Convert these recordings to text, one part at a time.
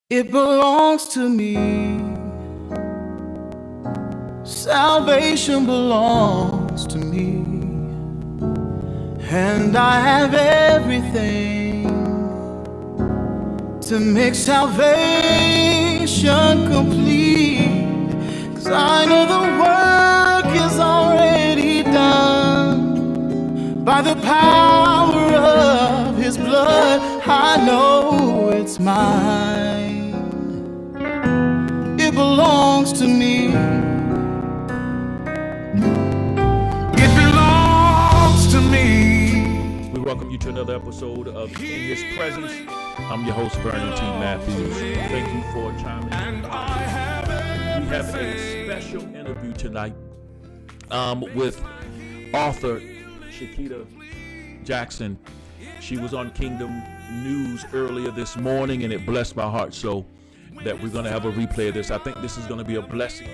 It belongs to me. Salvation belongs to me. And I have everything to make salvation complete. 'Cause I know the work is already done. By the power of His blood, I know it's mine. It belongs to me. It belongs to me. We welcome you to another episode of In His Presence. I'm your host, Vernon T. Matthews. Thank you for chiming in. We have a special interview tonight with author Shakita Jackson. She was on Kingdom News earlier this morning, and it blessed my heart so that we're going to have a replay of this. I think this is going to be a blessing.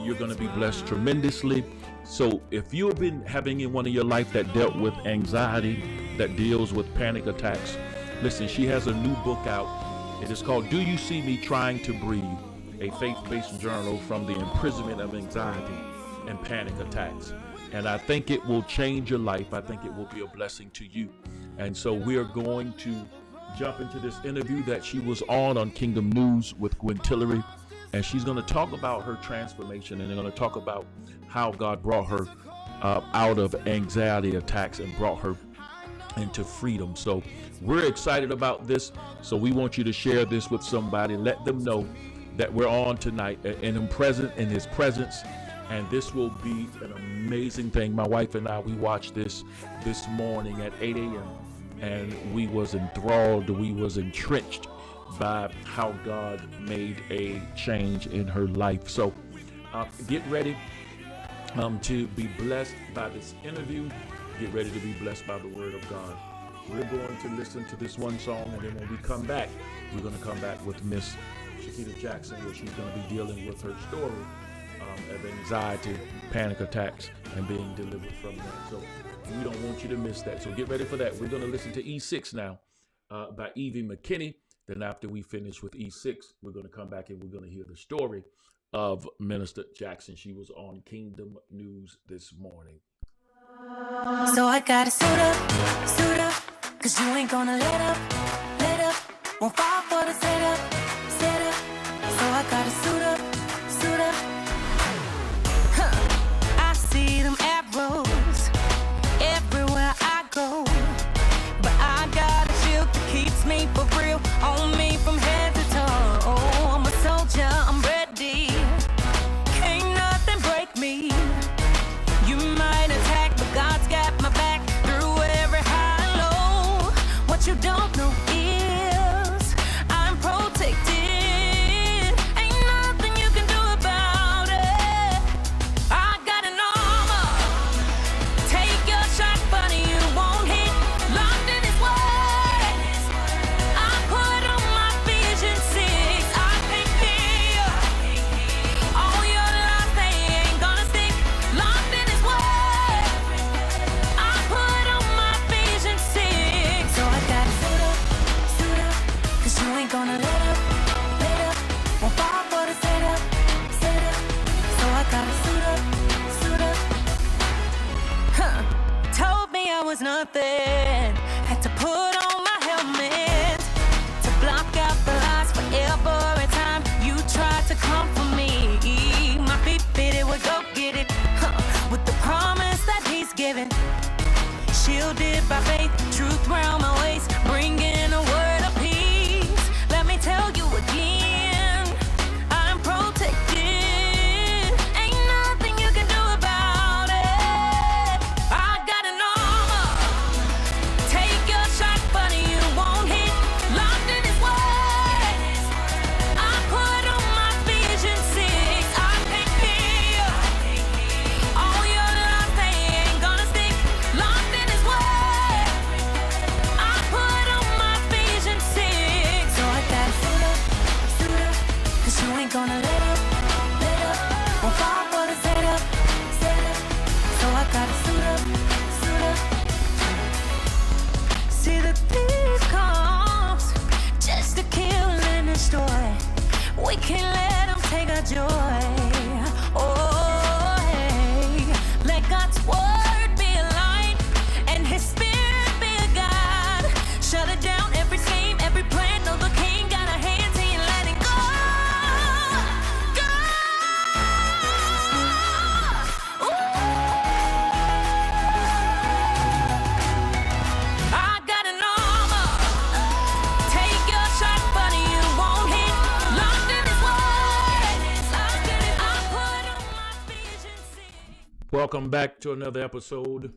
You're going to be blessed tremendously. So if you've been having in one of your life that dealt with anxiety, that deals with panic attacks, listen, she has a new book out. It is called Do You See Me Trying to Breathe? A faith-based journal from the imprisonment of anxiety and panic attacks. And I think it will change your life. I think it will be a blessing to you. And so we are going to jump into this interview that she was on Kingdom News with Gwen Tillery. And she's going to talk about her transformation, and they're going to talk about how God brought her out of anxiety attacks and brought her into freedom. So we're excited about this. So we want you to share this with somebody. Let them know that we're on tonight and I'm present in His presence. And this will be an amazing thing. My wife and I, we watched this morning at 8 a.m. and we was enthralled. We was entrenched by how God made a change in her life. So get ready to be blessed by this interview. Get ready to be blessed by the word of God. We're going to listen to this one song, and then when we come back, we're going to come back with Miss Shakita Jackson, where she's going to be dealing with her story of anxiety, panic attacks, and being delivered from that. So we don't want you to miss that. So get ready for that. We're going to listen to E6 now by Evie McKinney. Then after we finish with E6, we're going to come back and we're going to hear the story of Minister Jackson. She was on Kingdom News this morning. So I gotta suit up, 'cause you ain't gonna let up, won't fall for the setup. So I gotta suit up, I see them arrows everywhere I go, but I got a shield that keeps me for real, on me from head to toe. Oh, I'm a soldier, I'm ready, can't nothing break me. You might attack, but God's got my back through every high and low. What you don't know is I'm protected. Ain't nothing you can do about it. I got an armor. Take your shot, buddy, you won't hit. Locked in His word. I put on my vision 6. I can't hear all your lies, they ain't gonna stick. Locked in His word. I put on my vision 6. So I gotta suit up, 'cause you ain't gonna let up, won't fall for the setup. So I gotta suit up, told me I was nothing, had to put on my helmet to block out the lies for every time you tried to come for me. My feet fitted would go get it, with the promise that He's given. Shielded by faith, truth round my waist, bringing a word of peace. Let me tell you again, I'm protected. Ain't nothing you can do about it. I got an armor. Take your shot, buddy, you won't hit. Locked in His word. I put on my vision 6. I can't hear all your lies, they ain't gonna stick. Locked in His word. I of joy. Oh, hey. Let God's word be a light and his spirit be a guide. Shut it down, every scheme, every plan. No, the king got a hand, he ain't letting go. I got an armor. Take your shot, but you won't hit. Locked in his word. I put on my vision. Welcome back to another episode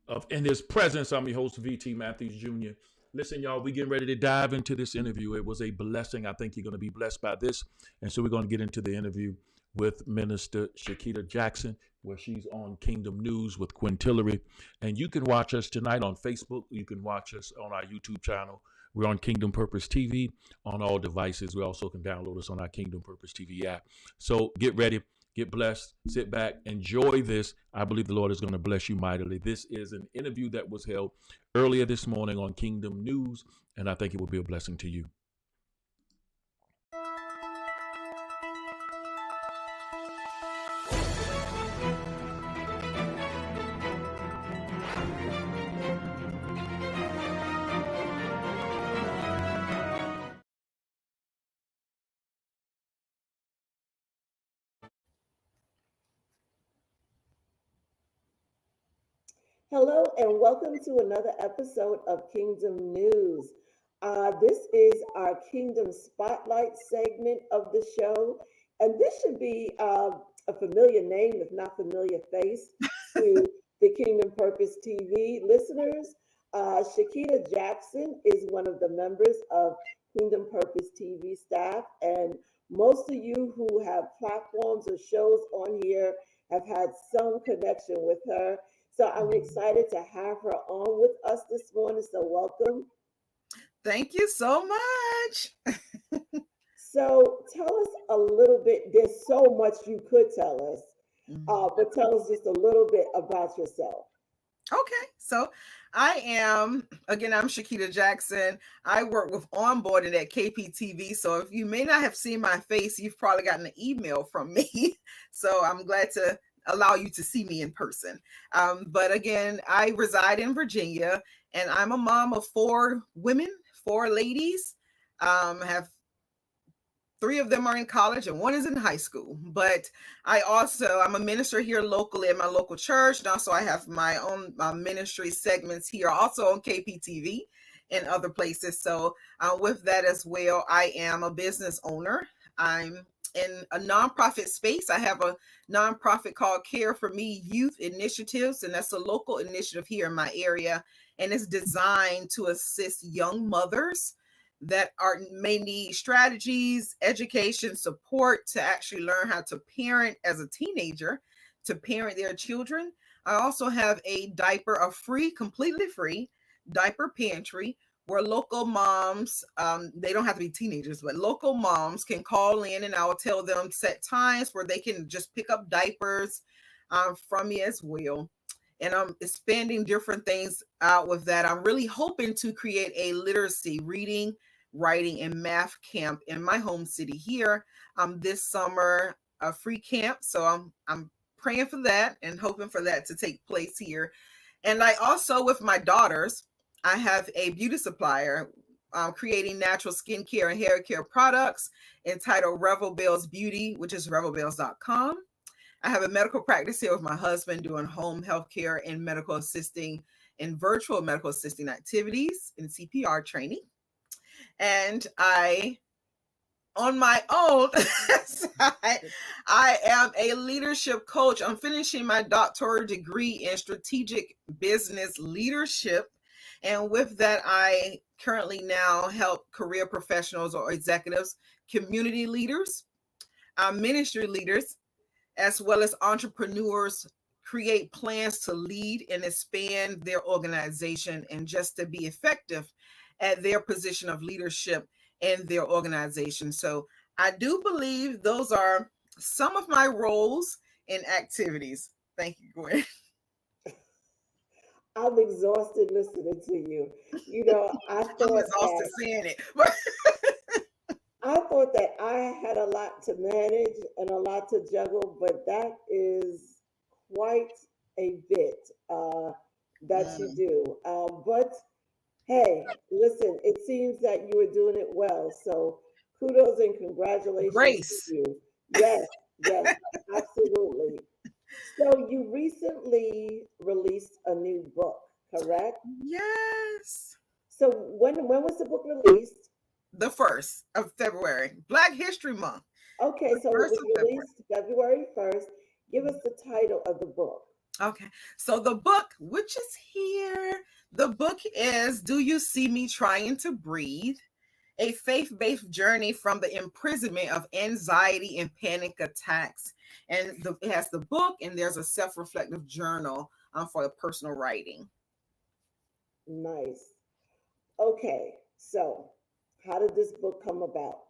of In His Presence. I'm your host, VT Matthews Jr. Listen, y'all, we getting ready to dive into this interview. It was a blessing. I think you're going to be blessed by this. And so we're going to get into the interview with Minister Shakita Jackson, where she's on Kingdom News with Quintillery. And you can watch us tonight on Facebook. You can watch us on our YouTube channel. We're on Kingdom Purpose TV on all devices. We also can download us on our Kingdom Purpose TV app. So get ready. Get blessed, sit back, enjoy this. I believe the Lord is going to bless you mightily. This is an interview that was held earlier this morning on Kingdom News, and I think it will be a blessing to you. Hello and welcome to another episode of Kingdom News. This is our Kingdom Spotlight segment of the show, and this should be a familiar name, if not familiar face, to the Kingdom Purpose TV listeners. Shakita Jackson is one of the members of Kingdom Purpose TV staff, and most of you who have platforms or shows on here have had some connection with her. So I'm excited to have her on with us this morning. So welcome. Thank you so much. So tell us a little bit. There's so much you could tell us, but tell us just a little bit about yourself. Okay, so I'm Shakita Jackson. I work with onboarding at KPTV. So if you may not have seen my face, you've probably gotten an email from me. So I'm glad to allow you to see me in person. But again, I reside in Virginia, and I'm a mom of 4 women, 4 ladies. Have 3 of them are in college and 1 is in high school. But I'm a minister here locally at my local church. And also I have my own ministry segments here also on KPTV and other places. So with that as well, I am a business owner. I'm in a nonprofit space. I have a nonprofit called Care for Me Youth Initiatives, and that's a local initiative here in my area. And it's designed to assist young mothers that may need strategies, education, support to actually learn how to parent as a teenager, to parent their children. I also have a completely free diaper pantry where local moms, they don't have to be teenagers, but local moms can call in and I'll tell them set times where they can just pick up diapers from me as well. And I'm expanding different things out with that. I'm really hoping to create a literacy, reading, writing, and math camp in my home city here this summer, a free camp. So I'm praying for that and hoping for that to take place here. And I also, with my daughters, I have a beauty supplier creating natural skincare and hair care products entitled Revel Bells Beauty, which is revelbells.com. I have a medical practice here with my husband doing home health care and medical assisting and virtual medical assisting activities and CPR training. And on my own side, I am a leadership coach. I'm finishing my doctoral degree in strategic business leadership. And with that, I currently now help career professionals or executives, community leaders, ministry leaders, as well as entrepreneurs create plans to lead and expand their organization and just to be effective at their position of leadership in their organization. So I do believe those are some of my roles and activities. Thank you, Gwen. I'm exhausted listening to you. You know, I thought I'm exhausted saying it. I thought that I had a lot to manage and a lot to juggle, but that is quite a bit that you Mm. do. But hey, listen, it seems that you were doing it well. So kudos and congratulations to Grace. you. Yes, yes, absolutely. So you recently released a new book, correct? Yes. So when was the book released? The 1st of February, Black History Month. Okay, The so it 1st was of February. released February 1st. Give us the title of the book. Okay. So the book, which is here, the book is Do You See Me Trying to Breathe? A faith-based journey from the imprisonment of anxiety and panic attacks. And it has the book, and there's a self-reflective journal for the personal writing. Nice. Okay, so how did this book come about?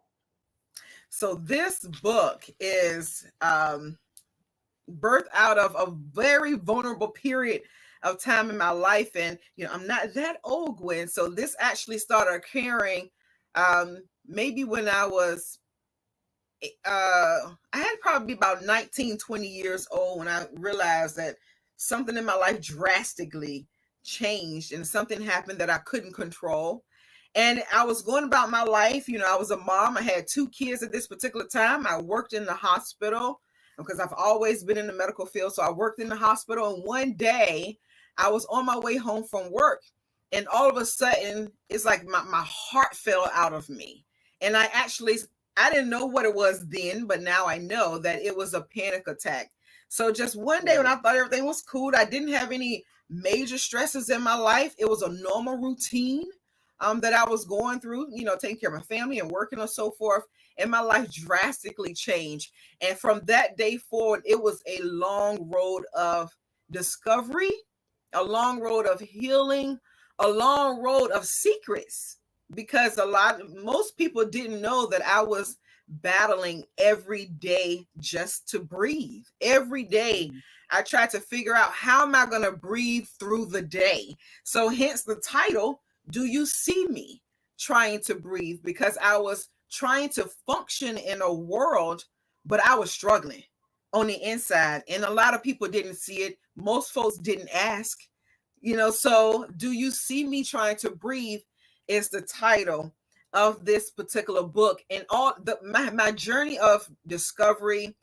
So this book is birthed out of a very vulnerable period of time in my life. And, I'm not that old, Gwen. So this actually started occurring maybe when I was, I had probably about 19, 20 years old when I realized that something in my life drastically changed and something happened that I couldn't control. And I was going about my life. I was a mom. I had 2 kids at this particular time. I worked in the hospital because I've always been in the medical field. So I worked in the hospital. And one day I was on my way home from work. And all of a sudden, it's like my heart fell out of me. And I didn't know what it was then, but now I know that it was a panic attack. So just one day when I thought everything was cool, I didn't have any major stresses in my life. It was a normal routine that I was going through, taking care of my family and working and so forth. And my life drastically changed. And from that day forward, it was a long road of discovery, a long road of healing, a long road of secrets, because most people didn't know that I was battling every day just to breathe. Every day I tried to figure out, how am I going to breathe through the day? So hence the title, Do You See Me Trying to Breathe? Because I was trying to function in a world, but I was struggling on the inside. And a lot of people didn't see it. Most folks didn't ask, so Do You See Me Trying to Breathe is the title of this particular book. And my journey of discovery,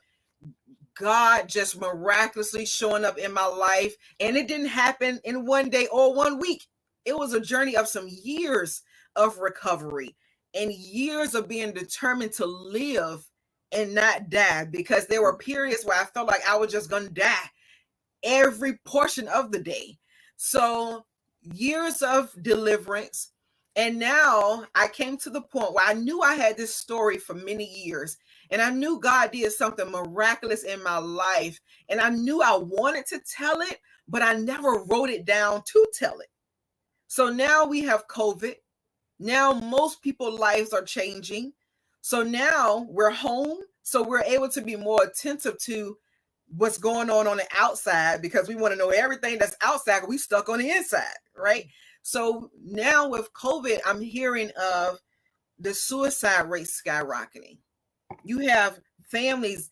God just miraculously showing up in my life. And it didn't happen in one day or 1 week. It was a journey of some years of recovery and years of being determined to live and not die, because there were periods where I felt like I was just going to die every portion of the day. So years of deliverance. And now I came to the point where I knew I had this story for many years, and I knew God did something miraculous in my life. And I knew I wanted to tell it, but I never wrote it down to tell it. So now we have COVID. Now most people's lives are changing. So now we're home. So we're able to be more attentive to what's going on the outside, because we want to know everything that's outside. We stuck on the inside, right? So now with COVID, I'm hearing of the suicide rate skyrocketing. You have families,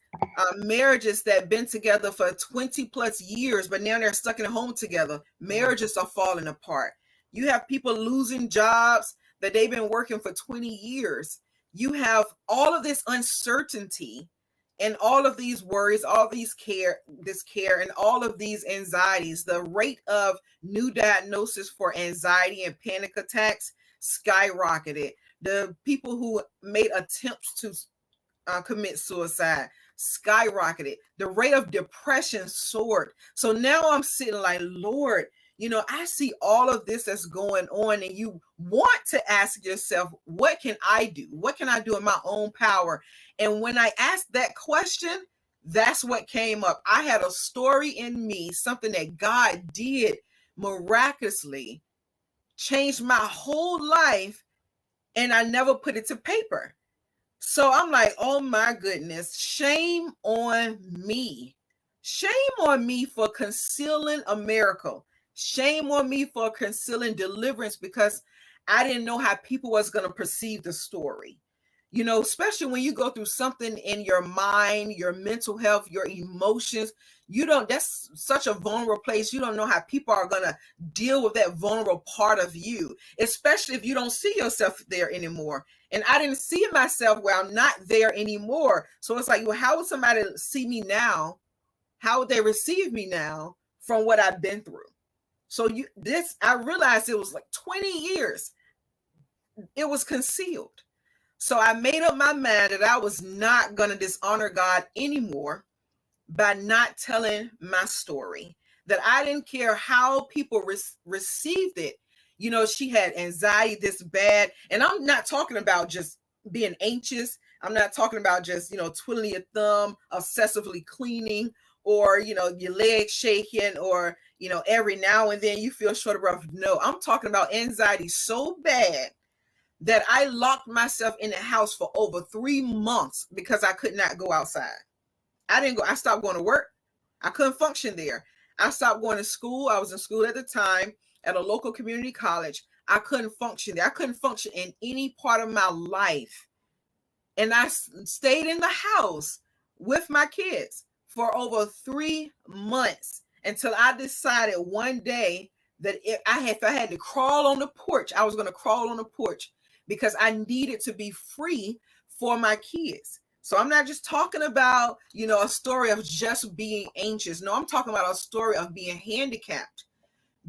marriages that have been together for 20 plus years, but now they're stuck in a home together. Marriages are falling apart. You have people losing jobs that they've been working for 20 years. You have all of this uncertainty and all of these worries, all this care, and all of these anxieties. The rate of new diagnosis for anxiety and panic attacks skyrocketed. The people who made attempts to commit suicide skyrocketed. The rate of depression soared. So now I'm sitting like, Lord, I see all of this that's going on, and you want to ask yourself, what can I do? What can I do in my own power? And when I asked that question, that's what came up. I had a story in me, something that God did miraculously, changed my whole life, and I never put it to paper. So I'm like, oh my goodness, shame on me. Shame on me for concealing a miracle. Shame on me for concealing deliverance, because I didn't know how people was going to perceive the story. You know, especially when you go through something in your mind, your mental health, your emotions, that's such a vulnerable place. You don't know how people are going to deal with that vulnerable part of you, especially if you don't see yourself there anymore. And I didn't see myself where I'm not there anymore. So it's like, well, how would somebody see me now? How would they receive me now from what I've been through? So I realized it was like 20 years. It was concealed. So I made up my mind that I was not going to dishonor God anymore by not telling my story, that I didn't care how people received it. You know, she had anxiety this bad. And I'm not talking about just being anxious. I'm not talking about just, you know, twiddling your thumb, obsessively cleaning, or, you know, your legs shaking, or, you know, every now and then you feel short of breath. No, I'm talking about anxiety so bad that I locked myself in the house for over 3 months because I could not go outside. I stopped going to work. I couldn't function there. I stopped going to school. I was in school at the time at a local community college. I couldn't function there. I couldn't function in any part of my life. And I stayed in the house with my kids for over 3 months until I decided one day that if I had to crawl on the porch, I was going to crawl on the porch, because I needed to be free for my kids. So I'm not just talking about, you know, a story of just being anxious. No, I'm talking about a story of being handicapped,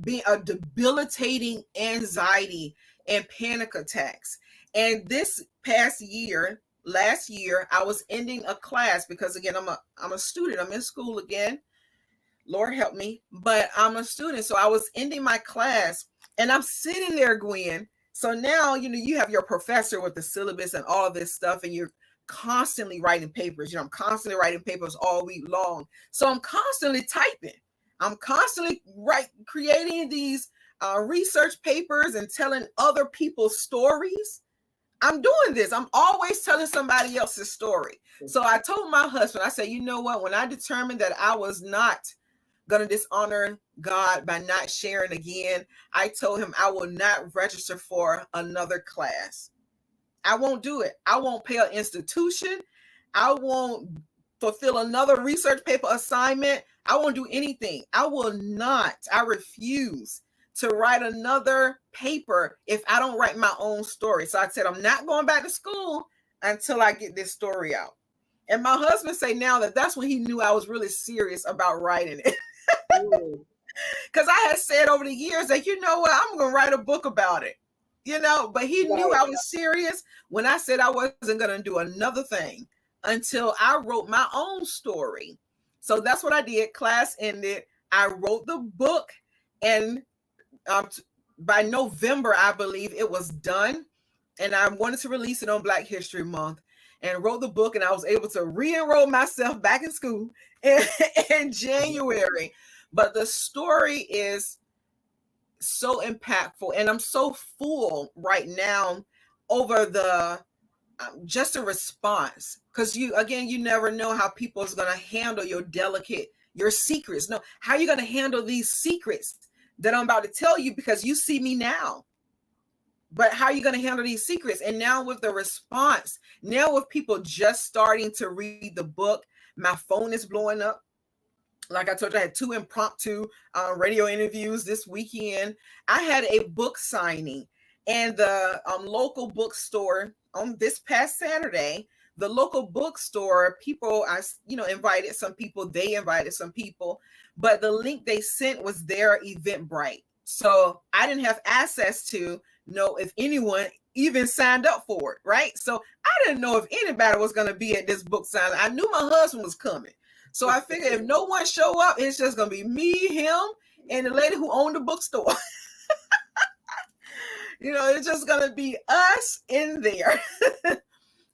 being a debilitating anxiety and panic attacks. And this past year, last year, I was ending a class because, again, I'm a student. I'm in school again. Lord help me, but I'm a student. So I was ending my class and I'm sitting there, Gwen. So now, you know, you have your professor with the syllabus and all of this stuff, and you're constantly writing papers. You know, I'm constantly writing papers all week long. So I'm constantly typing. I'm constantly creating these research papers and telling other people's stories. I'm doing this. I'm always telling somebody else's story. So I told my husband, I said, you know what? When I determined that I was not going to dishonor God by not sharing again, I told him I will not register for another class. I won't do it. I won't pay an institution. I won't fulfill another research paper assignment. I won't do anything. I will not. I refuse to write another paper if I don't write my own story. So I said, I'm not going back to school until I get this story out. And my husband say now that that's when he knew I was really serious about writing it. Because I had said over the years that, you know what, I'm going to write a book about it, you know, but he knew I was serious when I said I wasn't going to do another thing until I wrote my own story. So that's what I did. Class ended. I wrote the book, and by November, I believe it was done. And I wanted to release it on Black History Month, and wrote the book, and I was able to re-enroll myself back in school in January. But the story is so impactful, and I'm so full right now over the just a response, because you never know how people is going to handle your secrets. No, how are you going to handle these secrets that I'm about to tell you, because you see me now? But how are you going to handle these secrets? And now with the response, now with people just starting to read the book, my phone is blowing up. Like I told you, I had 2 impromptu radio interviews this weekend. I had a book signing, and the local bookstore on this past Saturday, the local bookstore people, invited some people, they invited some people, but the link they sent was their Eventbrite. So I didn't have access to know if anyone even signed up for it, right? So I didn't know if anybody was going to be at this book signing. I knew my husband was coming. So I figured if no one show up, it's just going to be me, him, and the lady who owned the bookstore. It's just going to be us in there.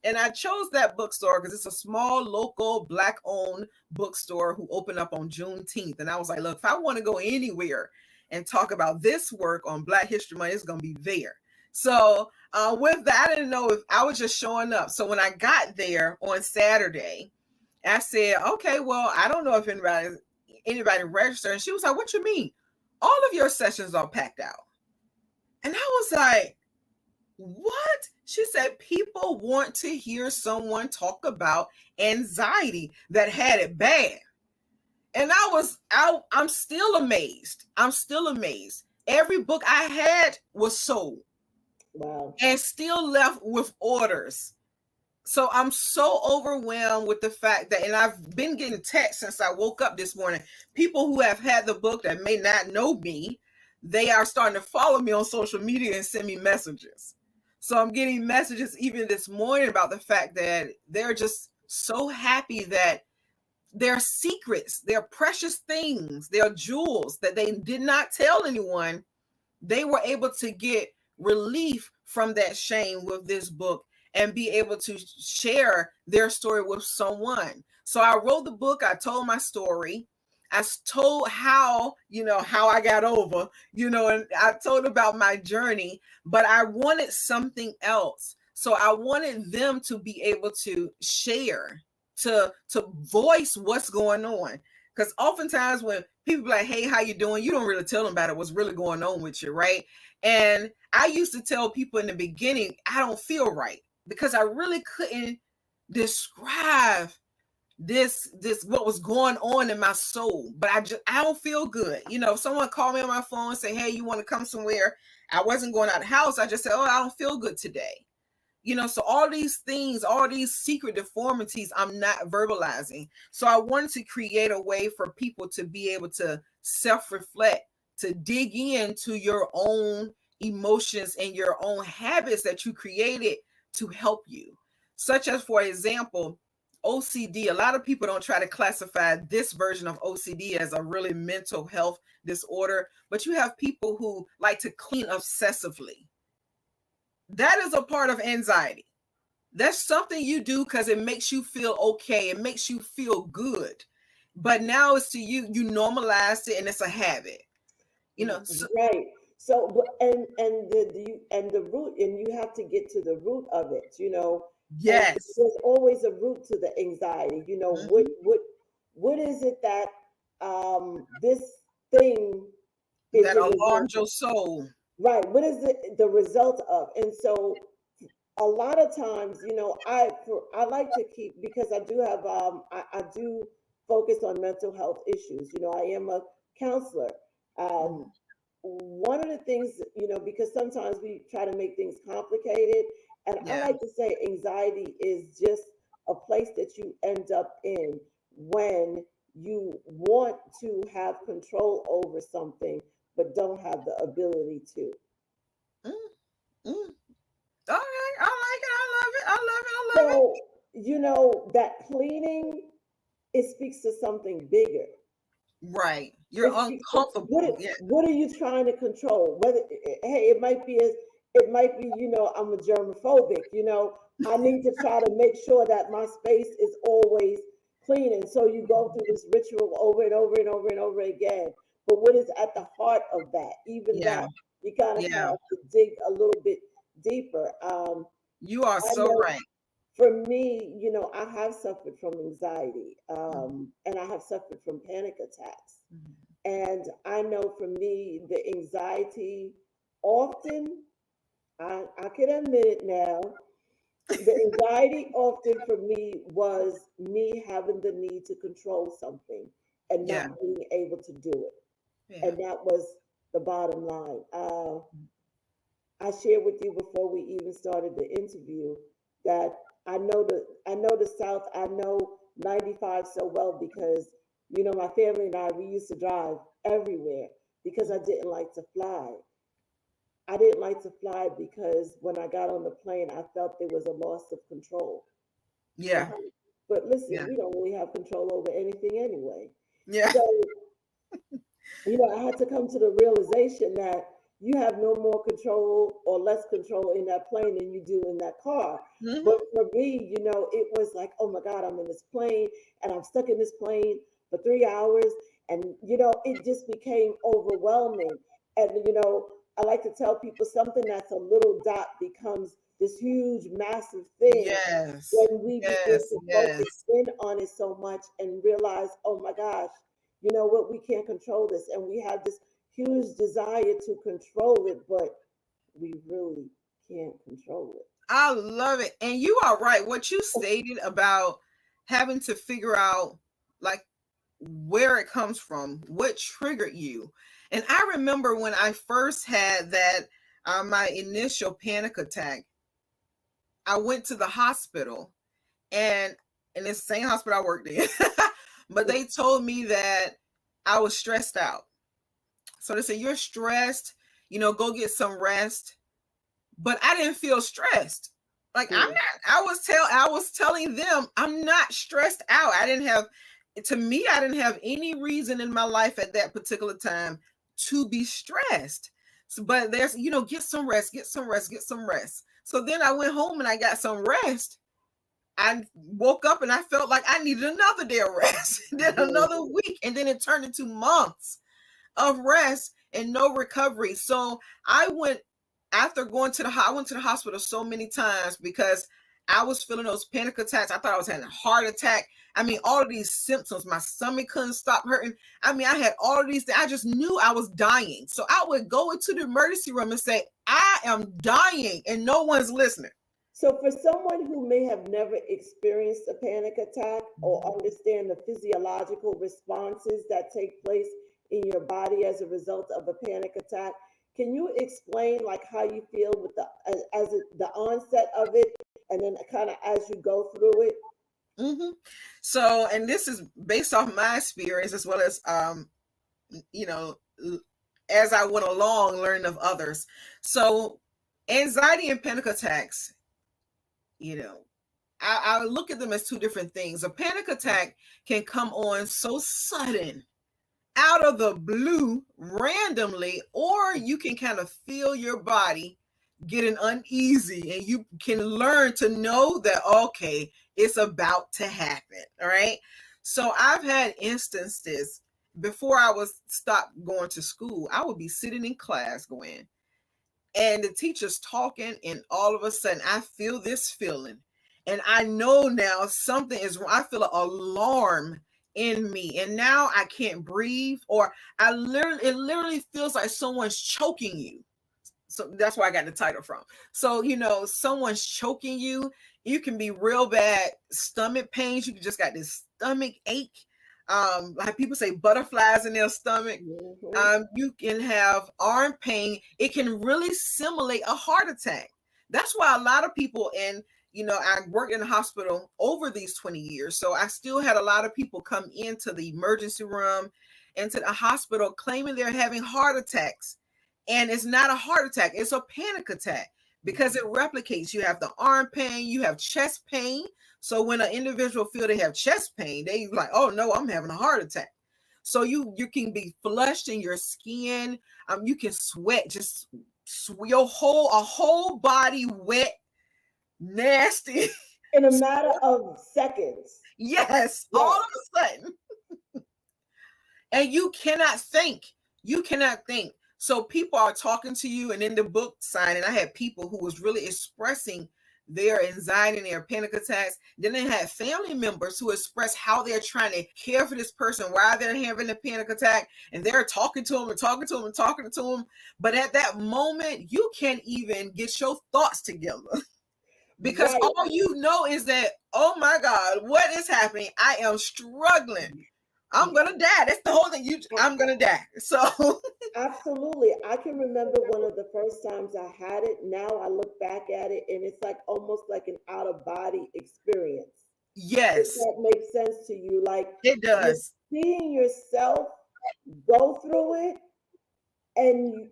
And I chose that bookstore because it's a small, local, Black-owned bookstore who opened up on Juneteenth. And I was like, look, if I want to go anywhere and talk about this work on Black History Month, it's going to be there. So with that, I didn't know if I was just showing up. So when I got there on Saturday, I said, okay, well, I don't know if anybody registered. And she was like, what you mean? All of your sessions are packed out. And I was like, what? She said people want to hear someone talk about anxiety that had it bad. And I'm still amazed. I'm still amazed. Every book I had was sold. Wow. And still left with orders. So I'm so overwhelmed with the fact that, and I've been getting texts since I woke up this morning, people who have had the book that may not know me, they are starting to follow me on social media and send me messages. So I'm getting messages even this morning about the fact that they're just so happy that their secrets, their precious things, their jewels that they did not tell anyone, they were able to get relief from that shame with this book and be able to share their story with someone. So I wrote the book, I told my story, I told how I got over, and I told about my journey, but I wanted something else. So I wanted them to be able to share, to voice what's going on. Because oftentimes when people be like, hey, how you doing? You don't really tell them about it, what's really going on with you, right? And I used to tell people in the beginning, I don't feel right, because I really couldn't describe this what was going on in my soul. But I don't feel good. If someone called me on my phone and say, hey, you want to come somewhere? I wasn't going out of the house. I just said, oh, I don't feel good today. So all these things, all these secret deformities, I'm not verbalizing. So I wanted to create a way for people to be able to self-reflect, to dig into your own emotions and your own habits that you created to help you. Such as, for example, OCD. A lot of people don't try to classify this version of OCD as a really mental health disorder, but you have people who like to clean obsessively. That is a part of anxiety. That's something you do because it makes you feel okay. It makes you feel good. But now it's to you normalize it and it's a habit. So, right. So, and the root, and you have to get to the root of it. yes. And there's always a root to the anxiety. What is it that this thing is That alarms your soul. Right. What is the result of? And so a lot of times, I like to keep, because I do have I do focus on mental health issues. I am a counselor. One of the things, because sometimes we try to make things complicated, and I like to say anxiety is just a place that you end up in when you want to have control over something but don't have the ability to. All right, I like it. I love it. So, that cleaning, it speaks to something bigger. Right. You're uncomfortable. What are you trying to control? Whether, hey, it might be, I'm a germophobic, I need to try to make sure that my space is always clean. And so you go through this ritual over and over and over and over again. But what is at the heart of that? Even that, you kind of have to dig a little bit deeper. You are so right. For me, I have suffered from anxiety, and I have suffered from panic attacks. And I know for me, the anxiety often, I can admit it now, the anxiety often for me was me having the need to control something and not being able to do it. And that was the bottom line. I shared with you before we even started the interview that I know the South. I know 95 so well because, my family and I, we used to drive everywhere because I didn't like to fly. I didn't like to fly because when I got on the plane, I felt there was a loss of control. Yeah. But listen, we don't really have control over anything anyway. Yeah. So, I had to come to the realization that you have no more control or less control in that plane than you do in that car. But for me, it was like, oh my God, I'm in this plane and I'm stuck in this plane for 3 hours. And, it just became overwhelming. And, I like to tell people something that's a little dot becomes this huge, massive thing. Yes. When we begin to focus in on it so much and realize, oh my gosh, you know what, we can't control this. And we have this huge desire to control it, but we really can't control it. I love it. And you are right. What you stated about having to figure out like where it comes from, what triggered you. And I remember when I first had that, my initial panic attack, I went to the hospital, and in the same hospital I worked in, but they told me that I was stressed out. So they said, you're stressed, go get some rest. But I didn't feel stressed. Like I'm not, I was telling them I'm not stressed out. I didn't have any reason in my life at that particular time to be stressed. So, but there's, get some rest, get some rest, get some rest. So then I went home and I got some rest. I woke up and I felt like I needed another day of rest, then another week, and then it turned into months of rest and no recovery. So I went to the hospital so many times because I was feeling those panic attacks. I thought I was having a heart attack. I mean, all of these symptoms, my stomach couldn't stop hurting. I mean, I had all of these things. I just knew I was dying. So I would go into the emergency room and say, I am dying, and no one's listening. So for someone who may have never experienced a panic attack or understand the physiological responses that take place in your body as a result of a panic attack, can you explain like how you feel with the onset of it, and then kind of as you go through it? Mm-hmm. So, and this is based off my experience as well as, as I went along, learning of others. So anxiety and panic attacks, I look at them as two different things. A panic attack can come on so sudden, out of the blue, randomly, or you can kind of feel your body getting uneasy, and you can learn to know that, okay, it's about to happen. All right. So I've had instances before I was stopped going to school. I would be sitting in class going, and the teacher's talking, and all of a sudden I feel this feeling, and I know now something is wrong. I feel an alarm in me, and now I can't breathe, or it literally feels like someone's choking you. So that's where I got the title from. So, someone's choking you. You can be real bad stomach pains. You can just got this stomach ache. Like people say, butterflies in their stomach. Mm-hmm. You can have arm pain. It can really simulate a heart attack. That's why a lot of people, and I worked in the hospital over these 20 years. So I still had a lot of people come into the emergency room, into the hospital, claiming they're having heart attacks. And it's not a heart attack, it's a panic attack, because it replicates. You have the arm pain, you have chest pain. So when an individual feel they have chest pain, they like, oh no, I'm having a heart attack. So you can be flushed in your skin. You can sweat, just your whole body wet, nasty. In a matter of seconds. Yes, all of a sudden. And you cannot think. So people are talking to you, and in the book signing, I had people who was really expressing their anxiety and their panic attacks. Then they had family members who expressed how they're trying to care for this person while they're having a panic attack, and they're talking to them and talking to them and talking to them. But at that moment, you can't even get your thoughts together because Right. all you know is that, oh my God, what is happening? I am struggling. I'm gonna die. That's the whole thing. I'm gonna die. So Absolutely. I can remember one of the first times I had it. Now I look back at it, and it's like almost like an out of body experience. yes, If that makes sense to you, like it does. seeing yourself go through it, and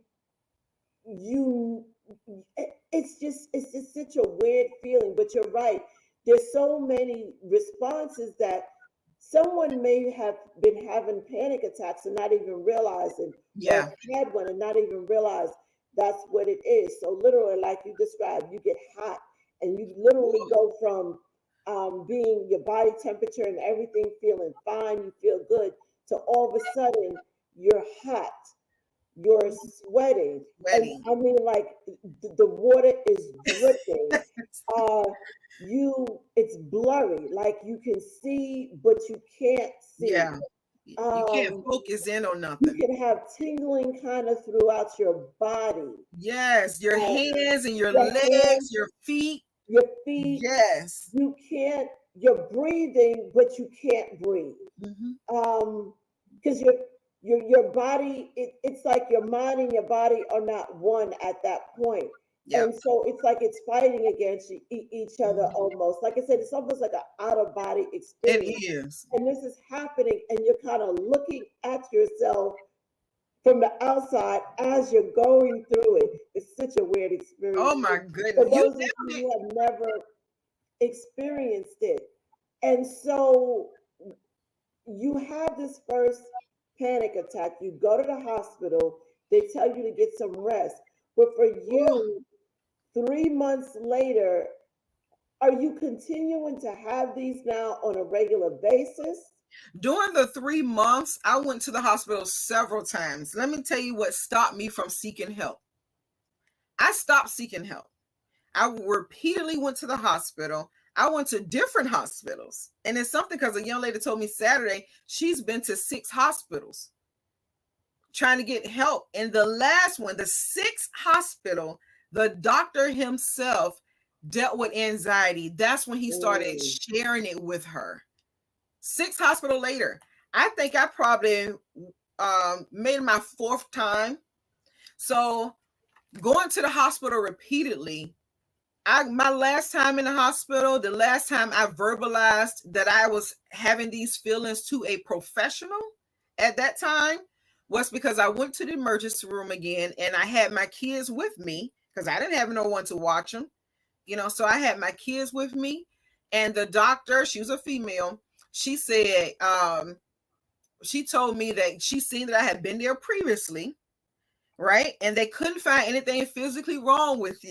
it's just such a weird feeling. But you're right. There's so many responses that someone may have been having panic attacks and not even realizing, Yeah. or had one and not even realize that's what it is. So literally, like you described, you get hot, and you literally go from being your body temperature and everything feeling fine, you feel good, to all of a sudden you're hot, you're sweating, Sweating. and I mean, like the water is dripping. It's blurry, like you can see but you can't see. Yeah. You can't Um, focus in on you nothing. can have tingling kind of throughout your body. Yes, your Uh, hands and your your hands, legs, your feet. your feet, Yes. you can't, you're breathing, but you can't breathe. Because your body, it's like your mind and your body are not one at that point. Yep. And so it's like it's fighting against each other almost. Like I said, it's almost like an out of body It experience. is. And this is happening, and you're kind of looking at yourself from the outside as you're going through it. It's such a weird experience. Oh my For goodness. You those of you who have never experienced it. And so you have this first panic attack. You go to the hospital, they tell you to get some rest. But for you, 3 months later, are you continuing to have these now on a regular basis? During the 3 months, I went to the hospital several times. Let me tell you what stopped me from seeking help. I stopped seeking help. I repeatedly went to the hospital. I went to different hospitals. And it's something because a young lady told me Saturday she's been to 6 hospitals trying to get help. And the last one, the 6th hospital, the doctor himself dealt with anxiety. That's when he started sharing it with her. 6th hospital later. I think I probably made my 4th time. So going to the hospital repeatedly, my last time in the hospital, the last time I verbalized that I was having these feelings to a professional at that time was because I went to the emergency room again and I had my kids with me because I didn't have no one to watch them, so I had my kids with me, and the doctor, she was a female, she said, she told me that she seen that I had been there previously, right? And they couldn't find anything physically wrong with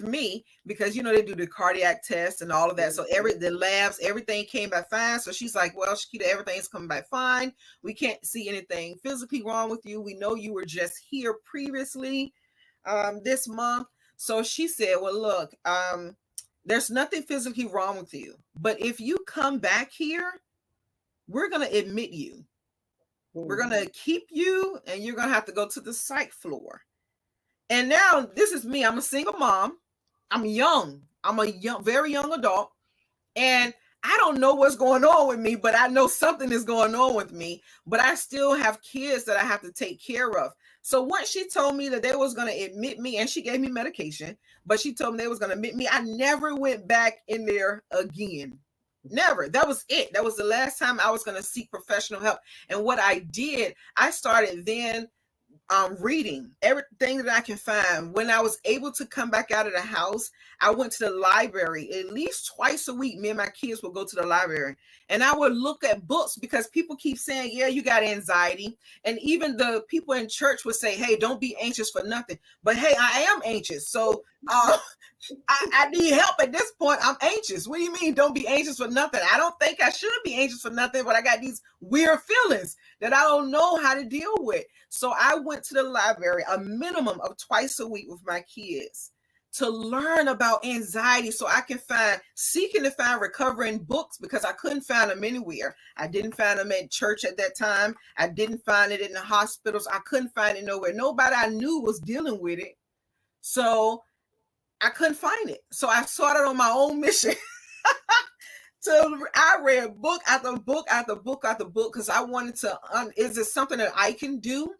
me, because they do the cardiac test and all of that. So the labs, everything came back fine. So she's like, well, Shakita, everything's coming back fine. We can't see anything physically wrong with you. We know you were just here previously this month. So she said, well, look, there's nothing physically wrong with you. But if you come back here, we're going to admit you. We're going to keep you, and you're going to have to go to the psych floor. And now this is me. I'm a single mom. I'm young. I'm a very young adult. And I don't know what's going on with me, but I know something is going on with me. But I still have kids that I have to take care of. So once she told me that they was going to admit me, and she gave me medication, but she told me they was going to admit me, I never went back in there again. Never. That was it. That was the last time I was going to seek professional help. And what I did, I started then reading everything that I can find. When I was able to come back out of the house, I went to the library at least twice a week. Me and my kids would go to the library, and I would look at books, because people keep saying, yeah, you got anxiety. And even the people in church would say, hey, don't be anxious for nothing. But hey, I am anxious. So I need help at this point. I'm anxious. What do you mean don't be anxious for nothing? I don't think I should be anxious for nothing, but I got these weird feelings that I don't know how to deal with. So I went to the library a minimum of twice a week with my kids to learn about anxiety, so I can seeking to find recovering books, because I couldn't find them anywhere. I didn't find them at church at that time. I didn't find it in the hospitals. I couldn't find it nowhere. Nobody I knew was dealing with it. So I couldn't find it. So I started on my own mission. So I read book after book after book after book, because I wanted to, is it something that I can do?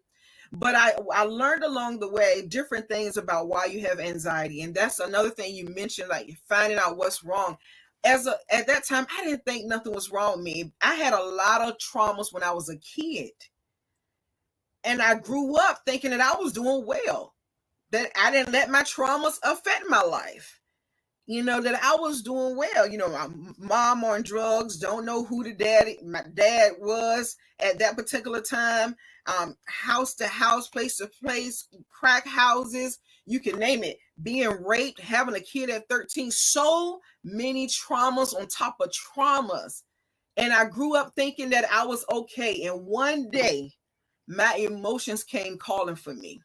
But I learned along the way different things about why you have anxiety. And that's another thing you mentioned, like finding out what's wrong. At that time, I didn't think nothing was wrong with me. I had a lot of traumas when I was a kid. And I grew up thinking that I was doing well, that I didn't let my traumas affect my life. That I was doing well. My mom on drugs, don't know who my dad was at that particular time. House to house, place to place, crack houses, you can name it. Being raped, having a kid at 13, so many traumas on top of traumas. And I grew up thinking that I was okay. And one day, my emotions came calling for me.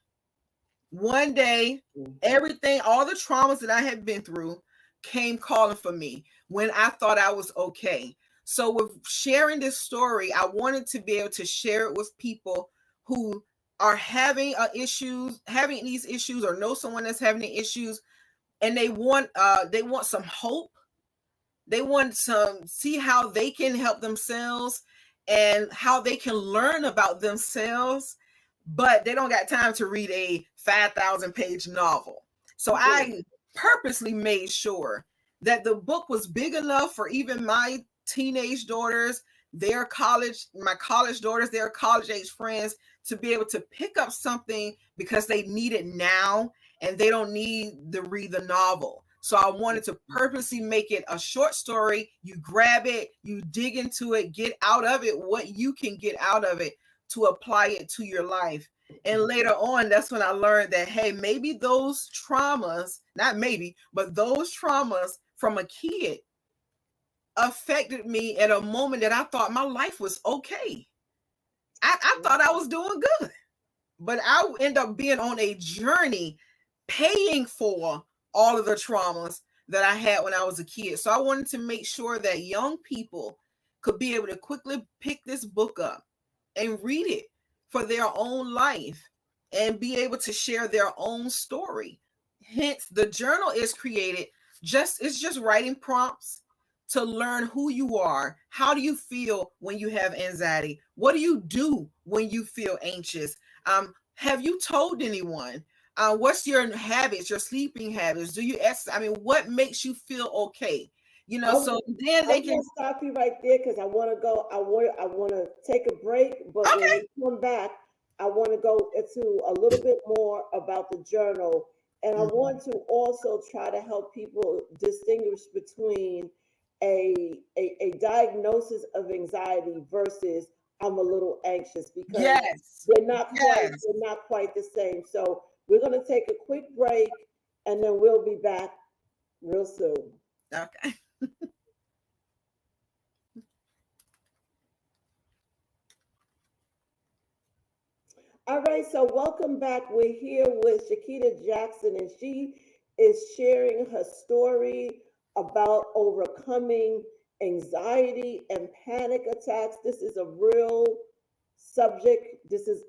One day, everything, all the traumas that I had been through came calling for me when I thought I was okay. So with sharing this story, I wanted to be able to share it with people who are having these issues, or know someone that's having the issues, and they want some hope. They want some see how they can help themselves and how they can learn about themselves, but they don't got time to read a 5,000-page novel. So I purposely made sure that the book was big enough for even my teenage daughters, my college daughters, their college age friends to be able to pick up something because they need it now and they don't need to read the novel. So I wanted to purposely make it a short story. You grab it, you dig into it, get out of it what you can get out of it to apply it to your life. And later on, that's when I learned that, hey, maybe those traumas, not maybe, but those traumas from a kid affected me at a moment that I thought my life was okay. I thought I was doing good, but I end up being on a journey paying for all of the traumas that I had when I was a kid. So I wanted to make sure that young people could be able to quickly pick this book up and read it for their own life and be able to share their own story. Hence, the journal is created it's just writing prompts to learn who you are. How do you feel when you have anxiety? What do you do when you feel anxious? Have you told anyone? What's your habits, your sleeping habits? Do you exercise? I mean, what makes you feel okay? You know, so then they can stop you right there because I want to go. I want to take a break, but when we come back, I want to go into a little bit more about the journal, and I want to also try to help people distinguish between a diagnosis of anxiety versus I'm a little anxious, because they're not quite the same. So we're going to take a quick break and then we'll be back real soon. Okay. All right, so welcome back. We're here with Shakita Jackson, and she is sharing her story about overcoming anxiety and panic attacks. This is a real subject. This is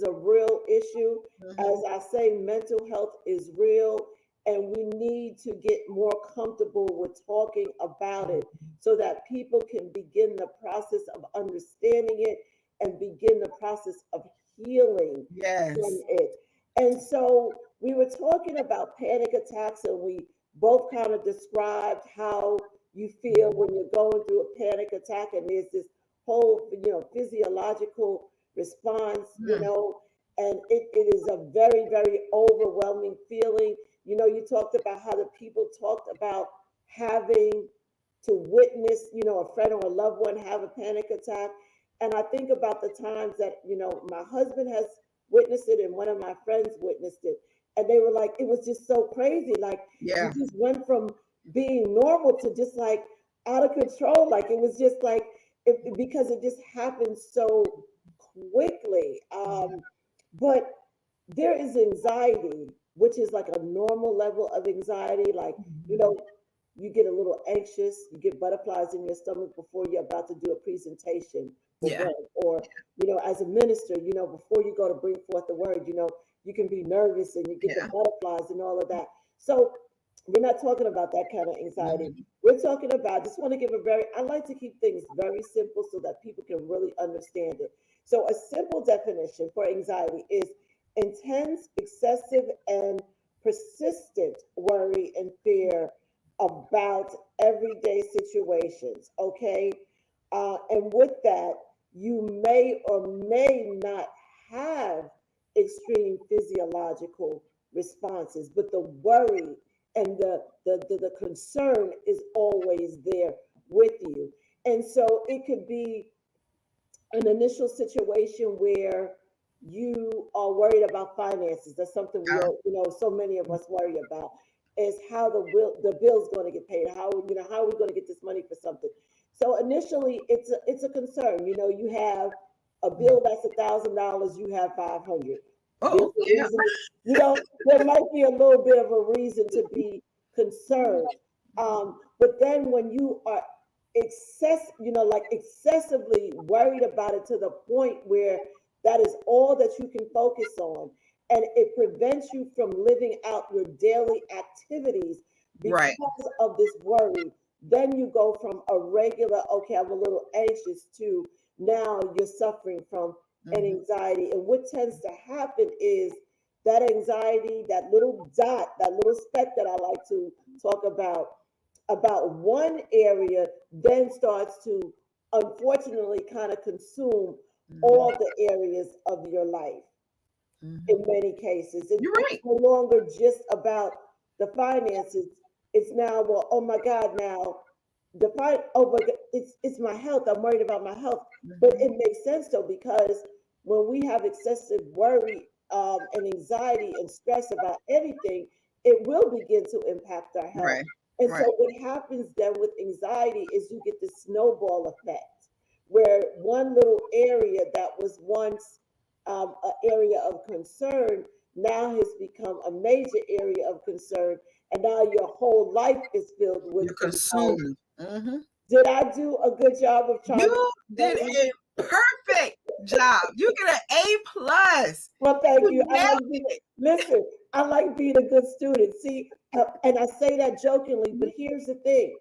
a real issue. As I say, mental health is real, and we need to get more comfortable with talking about it so that people can begin the process of understanding it and begin the process of healing from it. And so we were talking about panic attacks, and we both kind of described how you feel when you're going through a panic attack, and there's this whole, physiological response, and it is a very, very overwhelming feeling. You talked about how the people talked about having to witness, a friend or a loved one have a panic attack. And I think about the times that, my husband has witnessed it and one of my friends witnessed it. And they were like, it was just so crazy. Like, you just went from being normal to just like out of control. Like, it was just like, because it just happened so quickly. But there is anxiety, which is like a normal level of anxiety. Like, you get a little anxious, you get butterflies in your stomach before you're about to do a presentation. Or as a minister, before you go to bring forth the word, you can be nervous and you get the butterflies and all of that. So we're not talking about that kind of anxiety. We're talking about, just want to give I like to keep things very simple so that people can really understand it. So a simple definition for anxiety is intense, excessive, and persistent worry and fear about everyday situations. Okay. And with that, you may or may not have extreme physiological responses, but the worry and the concern is always there with you. And so it could be an initial situation where you are worried about finances. That's something we all, so many of us worry about, is how the bill's going to get paid. How are we going to get this money for something? So initially, it's a concern. You have a bill that's $1,000. You have $500. There might be a little bit of a reason to be concerned. But then when you are excessively worried about it to the point where that is all that you can focus on, and it prevents you from living out your daily activities because Right. of this worry. Then you go from a regular, okay, I'm a little anxious, to now you're suffering from an Mhm. anxiety. And what tends to happen is that anxiety, that little dot, that little speck that I like to talk about one area, then starts to unfortunately kind of consume all the areas of your life Mhm. in many cases. You're It's right. no longer just about the finances. It's now, well, oh my God, now oh my God, it's my health. I'm worried about my health. But Mhm. it makes sense though, because when we have excessive worry and anxiety and stress about anything, it will begin to impact our health. Right. And Right. so what happens then with anxiety is you get this snowball effect where one little area that was once an area of concern now has become a major area of concern, and now your whole life is filled with You're anxiety. consumed. Mhm. Did I do a good job of trying to You did explain? a perfect job. You get an A+. Well, thank you. You nailed it. Listen, I like being a good student. See, and I say that jokingly, but here's the thing.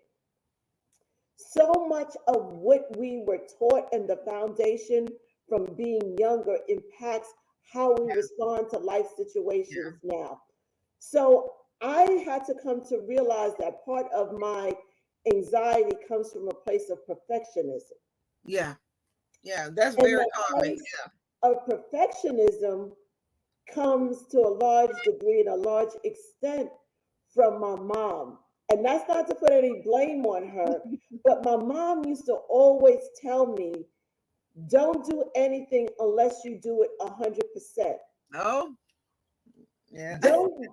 So much of what we were taught in the foundation from being younger impacts how we respond to life situations now. So I had to come to realize that part of my anxiety comes from a place of perfectionism. Yeah. Yeah. That's And very that common. place of perfectionism comes to a large degree and a large extent from my mom. And that's not to put any blame on her, but my mom used to always tell me, don't do anything unless you do it 100%. Oh, yeah. Don't,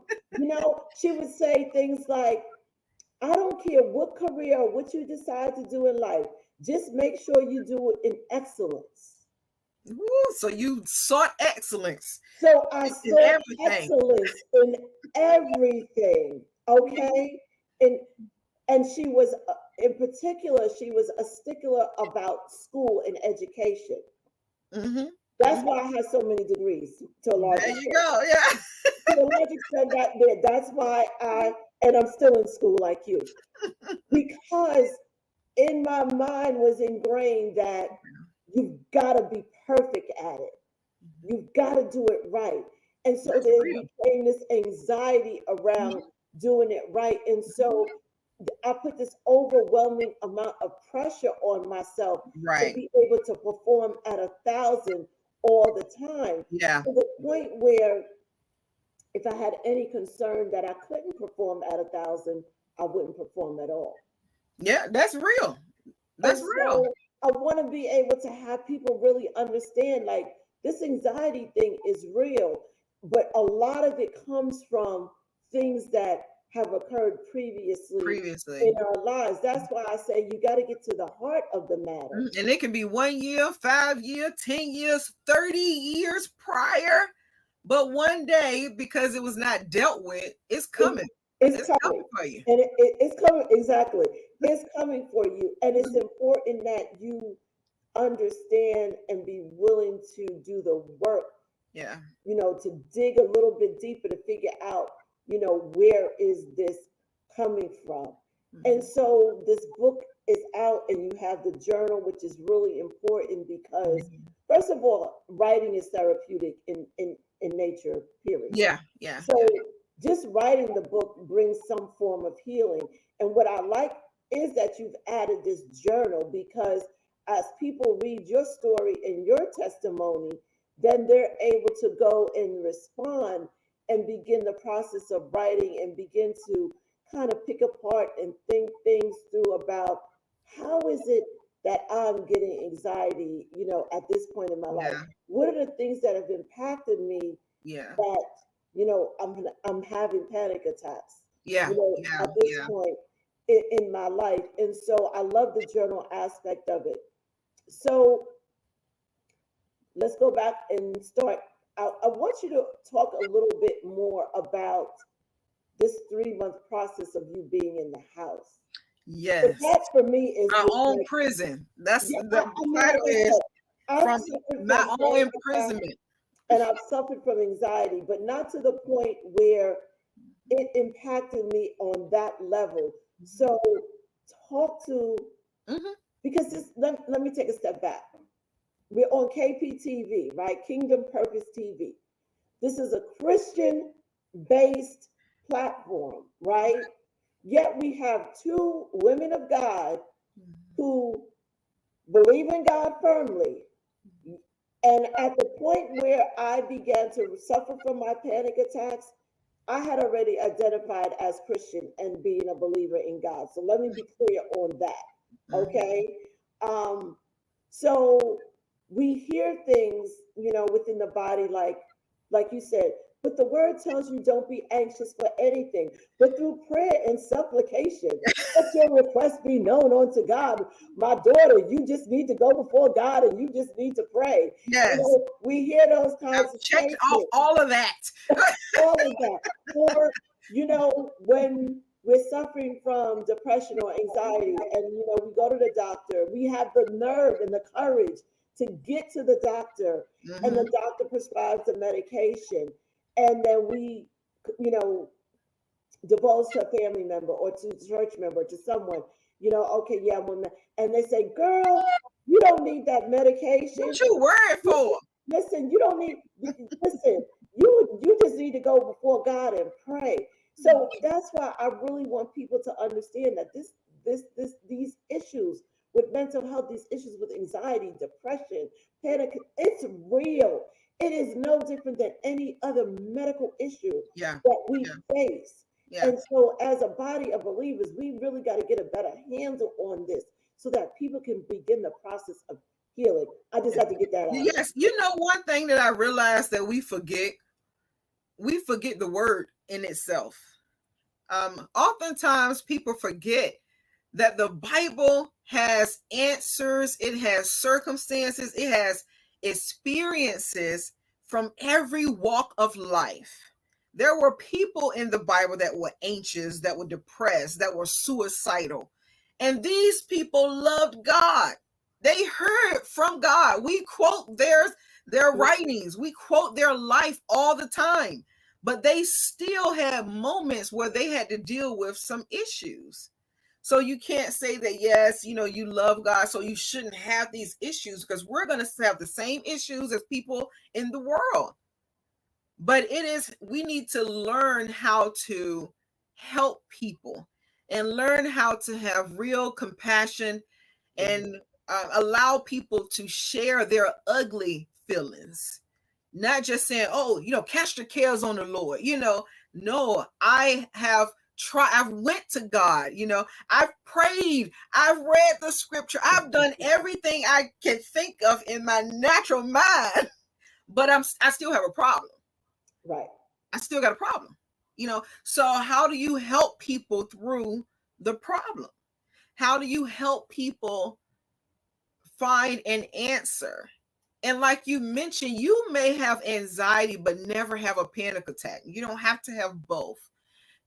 she would say things like, I don't care what career or what you decide to do in life, just make sure you do it in excellence. Ooh, so you sought excellence So I in sought everything. excellence in everything, okay? And she was, in particular, she was a stickler about school and education. Mm-hmm. That's why I have so many degrees to a large There you extent. go. Yeah. To a large extent, that's why and I'm still in school like you, because in my mind was ingrained that you've got to be perfect at it. You've got to do it right. And so That's there real. became this anxiety around doing it right. And so I put this overwhelming amount of pressure on myself to Right. be able to perform at 1,000 all the time, Yeah. to the point where if I had any concern that I couldn't perform at 1,000, I wouldn't perform at all. Yeah. That's real. And That's real. so I want to be able to have people really understand, like, this anxiety thing is real, but a lot of it comes from things that have occurred previously Previously. in our lives. That's why I say you got to get to the heart of the matter. And it can be 1 year, 5 years, 10 years, 30 years prior. But one day, because it was not dealt with, it's coming. It's coming coming. for you. And it's coming, exactly. It's coming for you. And it's important that you understand and be willing to do the work, Yeah. to dig a little bit deeper to figure out, where is this coming from? And so this book is out, and you have the journal, which is really important because, first of all, writing is therapeutic in nature, period. Yeah. Yeah. So just writing the book brings some form of healing. And what I like is that you've added this journal, because as people read your story and your testimony, then they're able to go and respond and begin the process of writing and begin to kind of pick apart and think things through about how is it that I'm getting anxiety, at this point in my life? Yeah. What are the things that have impacted me Yeah. that, I'm having panic attacks, Yeah. at this point in my life? And so I love the journal aspect of it. So let's go back and start. I want you to talk a little bit more about this 3-month process of you being in the house. Yes. That for me is My just own like, prison. That's yeah, the title is I'm from suffering my from own panic attacks. imprisonment. and I've suffered from anxiety, but not to the point where it impacted me on that level. So talk to, Mhm. because this, let me take a step back. We're on KPTV, right? Kingdom Purpose TV. This is a Christian based platform, right? Yet we have two women of God who believe in God firmly. And at the point where I began to suffer from my panic attacks, I had already identified as Christian and being a believer in God. So let me be clear on that. Okay. Um, so we hear things, within the body, like you said, but the word tells you don't be anxious for anything, but through prayer and supplication, let your request be known unto God. My daughter, you just need to go before God and you just need to pray. Yes. We hear those kinds I've of checked off statements, all of that. all of that. Or, when we're suffering from depression or anxiety and, we go to the doctor, we have the nerve and the courage to get to the doctor, and the Mhm. doctor prescribes the medication. And then we, divulge to a family member or to a church member, to someone, okay, yeah, and they say, girl, you don't need that medication. What you worried for? Listen, you don't need, listen, you just need to go before God and pray. So that's why I really want people to understand that these issues with mental health, these issues with anxiety, depression, panic, it's real. It is no different than any other medical issue Yeah. that we Yeah. face. Yeah. And so as a body of believers, we really got to get a better handle on this so that people can begin the process of healing. I just had to get that out. Yes. You know, one thing that I realized that we forget the word in itself. Oftentimes people forget that the Bible has answers, it has circumstances, it has experiences from every walk of life. There were people in the Bible that were anxious, that were depressed, that were suicidal. And these people loved God. They heard from God. We quote their writings, we quote their life all the time. But they still had moments where they had to deal with some issues. So you can't say that, yes, you love God, so you shouldn't have these issues, because we're going to have the same issues as people in the world. But we need to learn how to help people and learn how to have real compassion and allow people to share their ugly feelings. Not just saying, oh, cast your cares on the Lord. No, I've went to God, I've prayed, I've read the scripture, I've done everything I can think of in my natural mind, but I still have a problem. Right. I still got a problem, so how do you help people through the problem? How do you help people find an answer? And like you mentioned, you may have anxiety but never have a panic attack. You don't have to have both.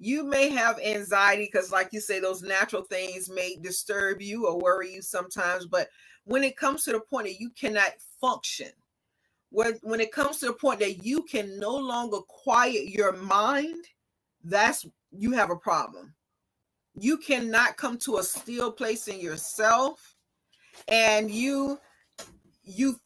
You may have anxiety because, like you say, those natural things may disturb you or worry you sometimes. But when it comes to the point that you cannot function, when it comes to the point that you can no longer quiet your mind, you have a problem. You cannot come to a still place in yourself, and you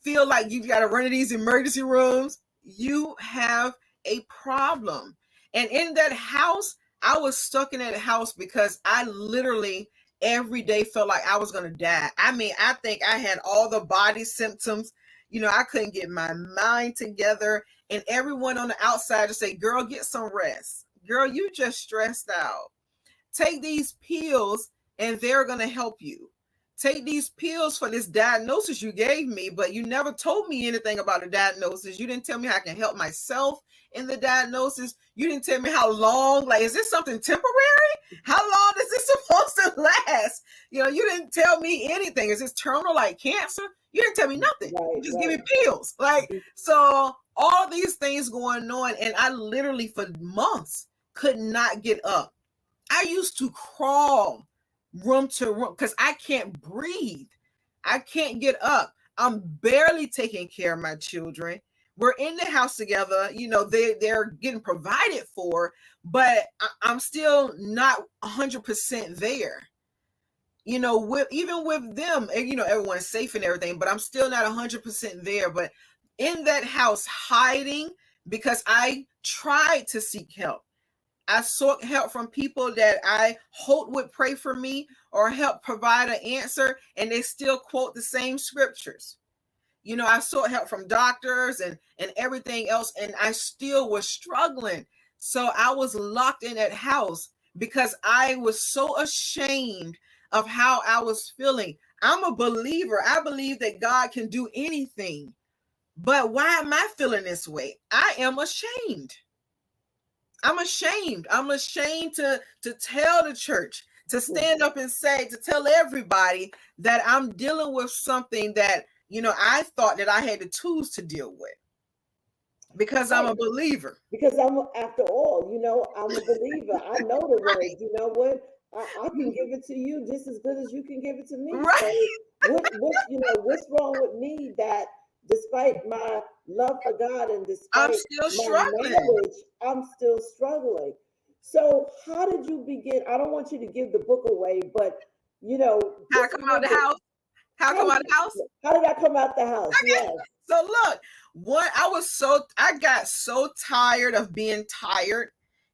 feel like you've got to run to these emergency rooms. You have a problem. And in that house, I was stuck in that house because I literally every day felt like I was going to die. I mean, I think I had all the body symptoms. I couldn't get my mind together. And everyone on the outside just say, girl, get some rest. Girl, you just stressed out. Take these pills and they're going to help you. Take these pills for this diagnosis you gave me, but you never told me anything about the diagnosis. You didn't tell me how I can help myself in the diagnosis. You didn't tell me how long, like, is this something temporary? How long is this supposed to last? You didn't tell me anything. Is this terminal like cancer? You didn't tell me nothing. Right, You just right. give me pills. So all these things going on, and I literally for months could not get up. I used to crawl room to room because I can't breathe. I can't get up. I'm barely taking care of my children. we're in the house together. You know, they're getting provided for, but I'm still not 100% there. You know, even with them, you know, everyone's safe and everything, but I'm still not 100% there. But in that house, hiding, because I tried to seek help. I sought help from people that I hoped would pray for me or help provide an answer, and they still quote the same scriptures. You know, I sought help from doctors and everything else, and I still was struggling. So I was locked in that house because I was so ashamed of how I was feeling. I'm a believer. I believe that God can do anything. But why am I feeling this way? I am ashamed. I'm ashamed. I'm ashamed to tell the church, to stand up and say, to tell everybody that I'm dealing with something that, you know, I thought that I had the tools to deal with because I'm a believer. Because after all, you know, I'm a believer. I know the words. You know what? I can give it to you just as good as you can give it to me. Right. So what's wrong with me that despite my love for God and despite I'm still struggling. Knowledge, I'm still struggling. So how did you begin? I don't want you to give the book away, but you know, how come out the house? How come out the house? How did I come out the house? Okay. Yes. So look, I got so tired of being tired,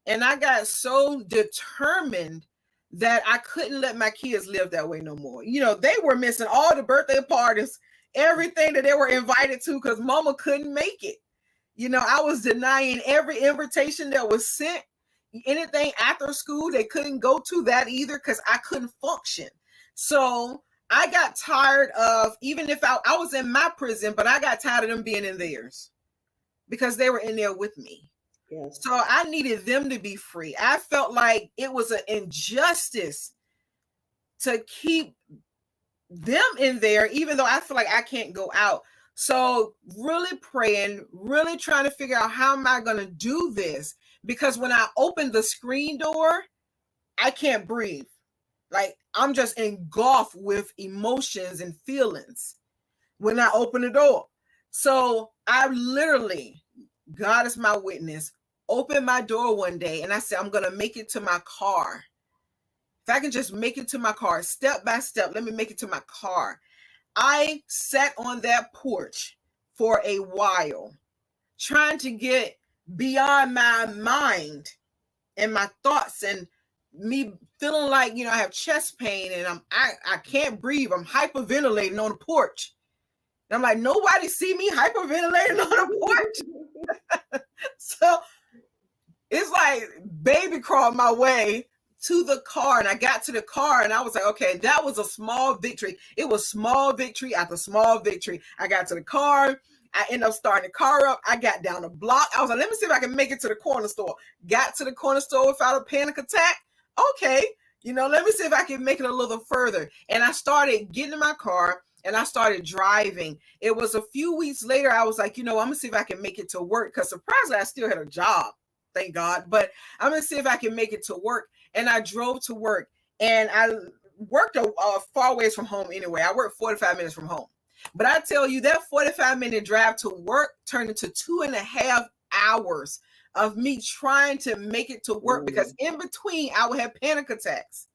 and I got so determined that I couldn't let my kids live that way no more. You know, they were missing all the birthday parties, everything that they were invited to because mama couldn't make it. You know, I was denying every invitation that was sent. Anything after school, they couldn't go to that either because I couldn't function. So I got tired of, even if I was in my prison, but I got tired of them being in theirs because they were in there with me. Yes. So I needed them to be free. I felt like it was an injustice to keep them in there, even though I feel like I can't go out. So really praying, really trying to figure out how am I going to do this? Because when I open the screen door, I can't breathe. Like I'm just engulfed with emotions and feelings when I open the door. So I literally, God is my witness, opened my door one day and I said, I'm going to make it to my car. If I can just make it to my car, step by step, let me make it to my car. I sat on that porch for a while, trying to get beyond my mind and my thoughts and me feeling like, you know, I have chest pain and I can't breathe. I'm hyperventilating on the porch. And I'm like, nobody see me hyperventilating on the porch. So it's like baby crawled my way to the car, and I got to the car and I was like, okay, that was a small victory. It was small victory after small victory. I got to the car. I ended up starting the car up. I got down the block. I was like, let me see if I can make it to the corner store. Got to the corner store without a panic attack. Okay, you know, let me see if I can make it a little further. And I started getting in my car and I started driving. It was a few weeks later, I was like, you know, I'm gonna see if I can make it to work, because surprisingly, I still had a job, thank God. But I'm gonna see if I can make it to work. And I drove to work, and I worked a far ways from home anyway. I worked 45 minutes from home. But I tell you, that 45-minute drive to work turned into 2.5 hours of me trying to make it to work, because in between I would have panic attacks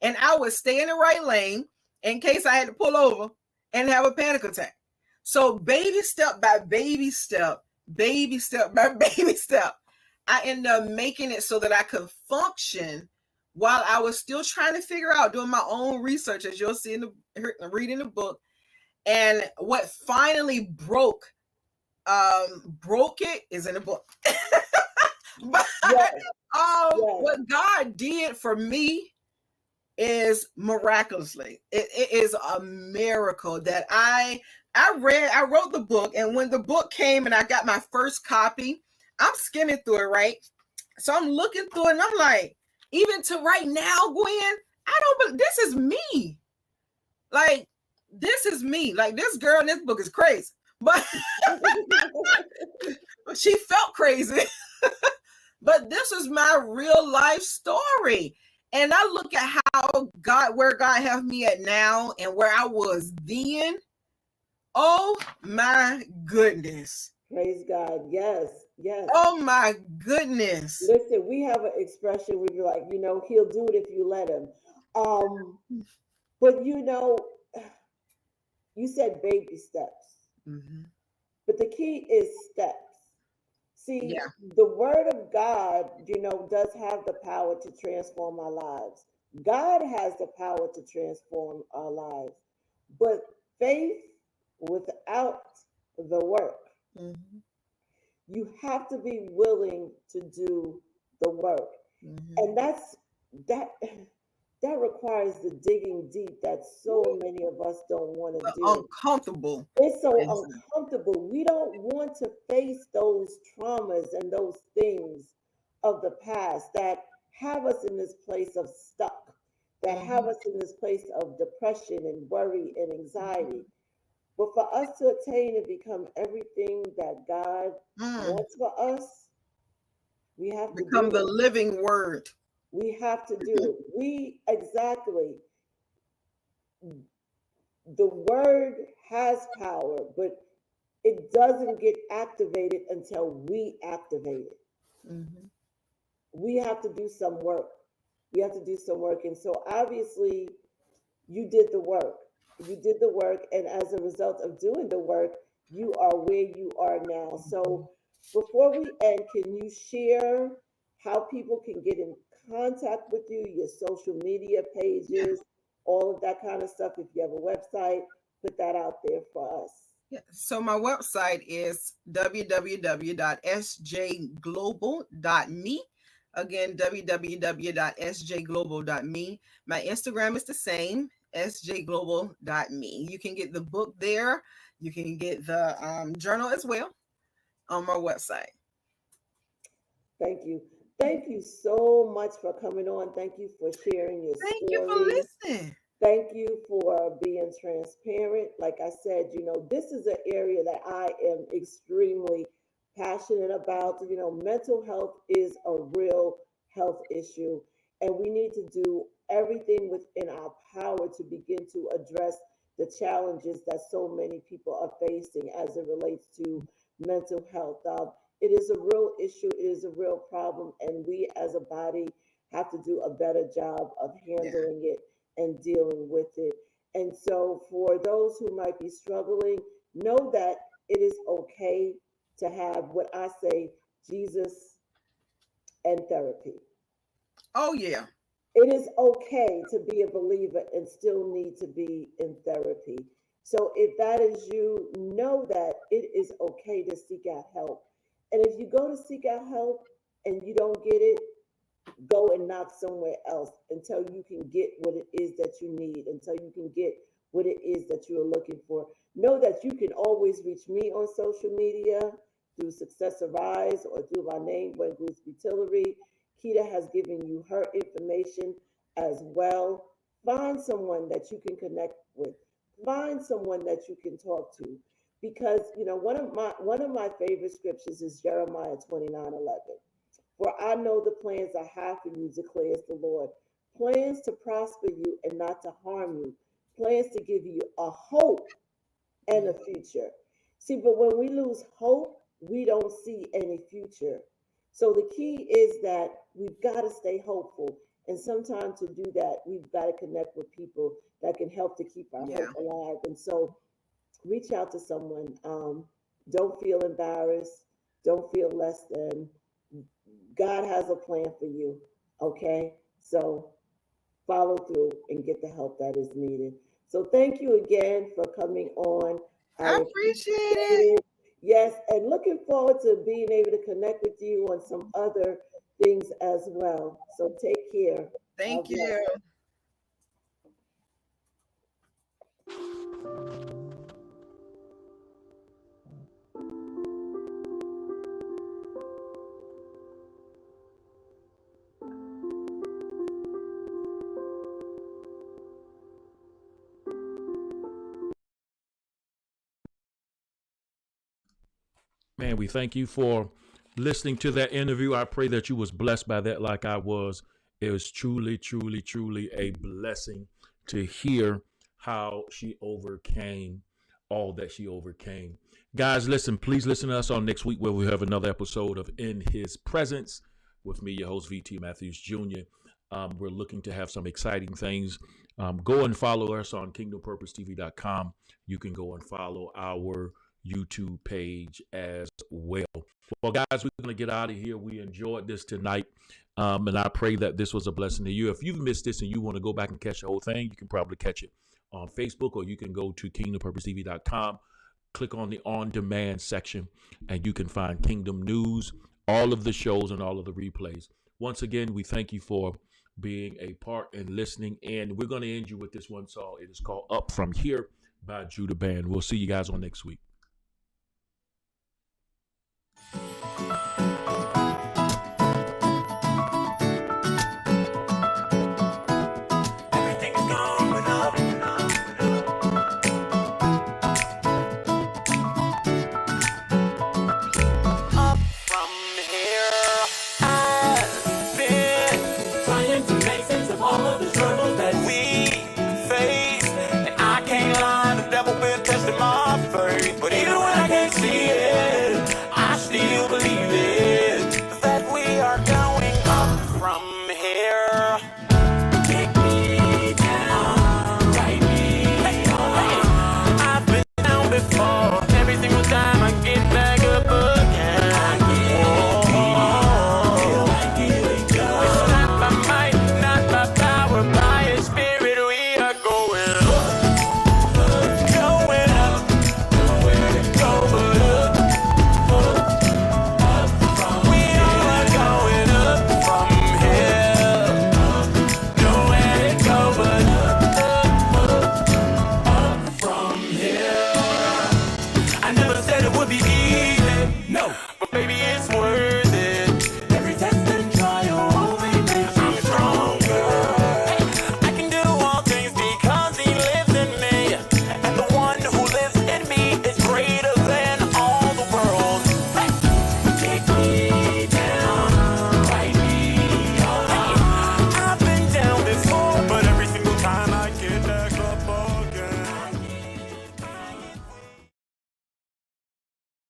and I would stay in the right lane in case I had to pull over and have a panic attack. So baby step by baby step, baby step by baby step, I ended up making it so that I could function while I was still trying to figure out, doing my own research, as you'll see reading the book. And what finally broke it is in the book. But what God did for me is miraculously. It is a miracle that I wrote the book, and when the book came and I got my first copy, I'm skimming through it, right? So I'm looking through it and I'm like, even to right now, Gwen, this is me. Like, this is me. Like, this girl in this book is crazy. But she felt crazy. But this is my real life story. And I look at where God has me at now and where I was then. Oh my goodness. Praise God. Yes, yes. Oh my goodness. Listen, we have an expression we be like, he'll do it if you let him. Um, but you said baby steps, Mhm. but the key is steps. See, Yeah. the word of God, does have the power to transform our lives. God has the power to transform our lives. But faith without the work, Mhm. you have to be willing to do the work. Mhm. And that that requires the digging deep that so many of us don't want to do. Uncomfortable. It's so Is uncomfortable. We don't want to face those traumas and those things of the past that have us in this place of stuck, that have us in this place of depression and worry and anxiety. But for us to attain and become everything that God Mm. wants for us, we have to Become do the it. living word. We have to do it. Exactly. The word has power, but it doesn't get activated until we activate it. Mhm. We have to do some work. We have to do some work. And so obviously, you did the work. You did the work. And as a result of doing the work, you are where you are now. So before we end, can you share how people can get in contact with you, your social media Yeah. pages, all of that kind of stuff? If you have a website, put that out there for us. Yeah. So my website is www.sjglobal.me. Again, www.sjglobal.me. My Instagram is the same, sjglobal.me. You can get the book there. You can get the journal as well on my website. Thank you. Thank you so much for coming on. Thank you for sharing your Thank you for story. listening. Thank you for being transparent. Like I said, this is an area that I am extremely passionate about. Mental health is a real health issue, and we need to do everything within our power to begin to address the challenges that so many people are facing as it relates to mental health. It is a real issue, it is a real problem, and we as a body have to do a better job of Yeah. handling it and dealing with it. And so, for those who might be struggling, know that it is okay to have what I say Jesus and therapy. Oh, yeah. It is okay to be a believer and still need to be in therapy. So, if that is you, know that it is okay to seek out help. And if you go to seek out help and you don't get it, go and knock somewhere else until you can get what it is that you need, until you can get what it is that you are looking for. Know that you can always reach me on social media through Success Arise or through my name, Gwen Gooseby Tillery. Keita has given you her information as well. Find someone that you can connect with. Find someone that you can talk to. Because one of my favorite scriptures is Jeremiah 29:11. For I know the plans I have for you, declares the Lord. Plans to prosper you and not to harm you. Plans to give you a hope and a future. See, but when we lose hope, we don't see any future. So the key is that we've got to stay hopeful. And sometimes to do that, we've got to connect with people that can help to keep our Yeah. hope alive. And so reach out to someone. Don't feel embarrassed. Don't feel less than. God has a plan for you. Okay. So follow through and get the help that is needed. So thank you again for coming on. I I appreciate appreciate it. it. Yes. And looking forward to being able to connect with you on some other things as well. So take care. God Thank bless. you. Man, we thank you for listening to that interview. I pray that you was blessed by that like I was. It was truly, truly, truly a blessing to hear how she overcame all that she overcame. Guys, listen, please listen to us on next week where we have another episode of In His Presence with me, your host, VT Matthews Jr. We're looking to have some exciting things. Go and follow us on kingdompurposetv.com. You can go and follow our YouTube page as well. Well, guys, we're going to get out of here. We enjoyed this tonight, and I pray that this was a blessing to you. If you've missed this and you want to go back and catch the whole thing, you can probably catch it on Facebook, or you can go to kingdompurposetv.com, click on the on-demand section, and you can find Kingdom News, all of the shows, and all of the replays. Once again, we thank you for being a part and listening, and we're going to end you with this one song. It is called Up From Here by Judah Band. We'll see you guys on next week.